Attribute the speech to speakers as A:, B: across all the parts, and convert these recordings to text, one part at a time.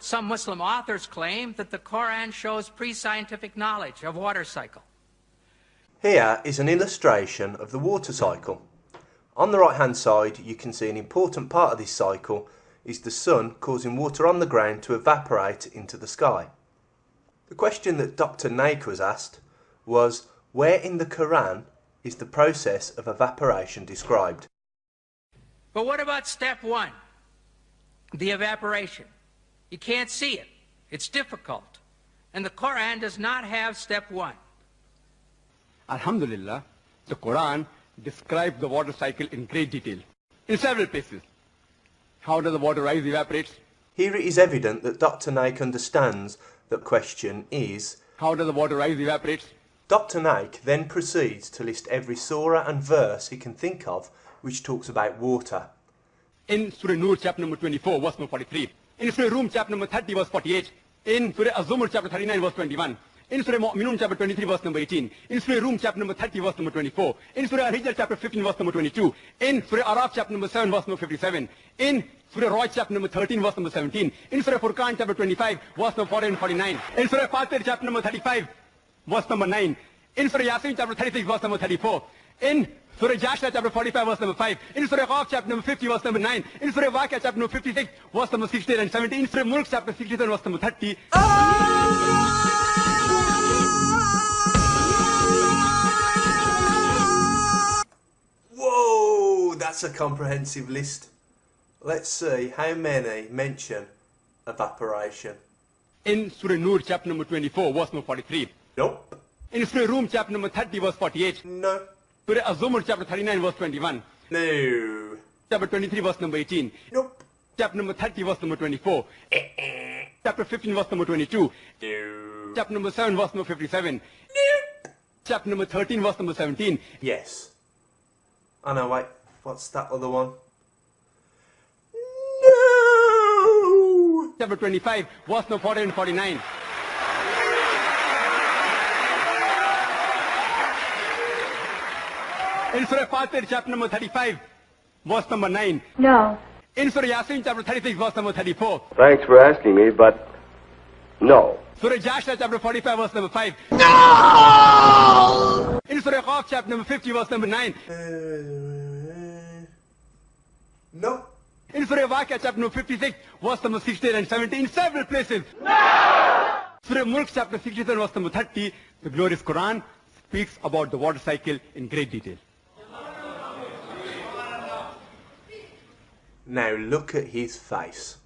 A: some Muslim authors claim that the Quran shows pre-scientific knowledge of water cycle.
B: Here is an illustration of the water cycle. On the right hand side you can see an important part of this cycle is the sun causing water on the ground to evaporate into the sky. The question that Dr. Naik was asked was, where in the Quran is the process of evaporation described?
A: But what about step one, the evaporation? You can't see it. It's difficult. And the Quran does not have step one.
C: Alhamdulillah, the Quran describes the water cycle in great detail, in several places. How does the water rise, evaporates?
B: Here it is evident that Dr. Naik understands that question is,
C: how does the water rise, evaporates?
B: Dr. Naik then proceeds to list every surah and verse he can think of which talks about water.
C: In Surah Nur chapter number 24 verse number 43, in Surah Rum chapter number 30 verse 48, in Surah Az-Zumar chapter 39 verse 21, in Surah Mu'minun chapter 23 verse number 18, in Surah Rum chapter number 30 verse number 24, in Surah Al-Hijr chapter 15 verse number 22, in Surah Araf chapter number 7 verse number 57, in Surah Raj chapter number 13 verse number 17, in Surah Furqan chapter 25 verse number 40 and 49, in Surah Fatir chapter number 35 verse number 9, in Surah Yasin chapter 36 verse number 34, in Surah Jashla chapter 45 verse number 5, in Surah Qaf chapter number 50 verse number 9, in Surah Waqia chapter number 56 verse number 16 and 17, in Surah Mulk chapter 67 verse number 30.
B: Whoa, that's a comprehensive list. Let's see how many mention evaporation.
C: In Surah Nur chapter number 24 verse number 43.
B: Nope.
C: In Surah Rum chapter number 30 verse 48.
B: No.
C: Surah Az-Zumar chapter 39 verse 21.
B: No.
C: Chapter 23 verse number 18.
B: Nope.
C: Chapter number 30 verse number 24. Chapter 15 verse number 22.
B: No.
C: Chapter number 7 verse number 57.
B: Nope.
C: Chapter number 13 verse number 17.
B: Yes. Oh no, wait. What's that other one? No.
C: Chapter 25 verse number 40 and 49. In Surah Fatir chapter number 35 verse number 9.
D: No.
C: In Surah Yasin chapter 36 verse number 34.
E: Thanks for asking me, but no.
C: Surah Jashla chapter 45 verse number 5. No! In Surah Qaf chapter number 50 verse number 9.
B: No.
C: In Surah Waqia chapter number 56 verse number 16 and 17, in several places. No! Surah Mulk chapter 67 verse number 30, the glorious Quran speaks about the water cycle in great detail.
B: Now look at his face.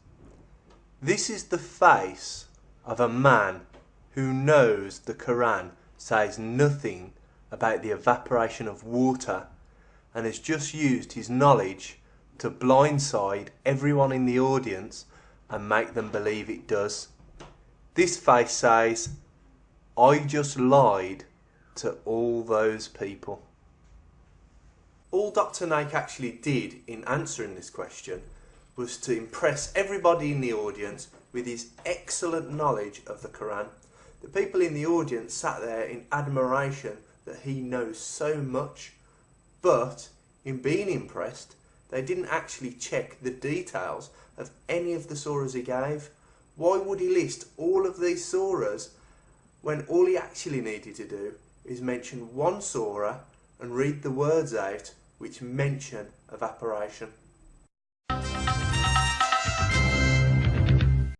B: This is the face of a man who knows the Quran says nothing about the evaporation of water and has just used his knowledge to blindside everyone in the audience and make them believe it does. This face says, I just lied to all those people. All Dr. Naik actually did in answering this question was to impress everybody in the audience with his excellent knowledge of the Quran. The people in the audience sat there in admiration that he knows so much, but in being impressed, they didn't actually check the details of any of the surahs he gave. Why would he list all of these surahs when all he actually needed to do is mention one surah and read the words out which mention evaporation?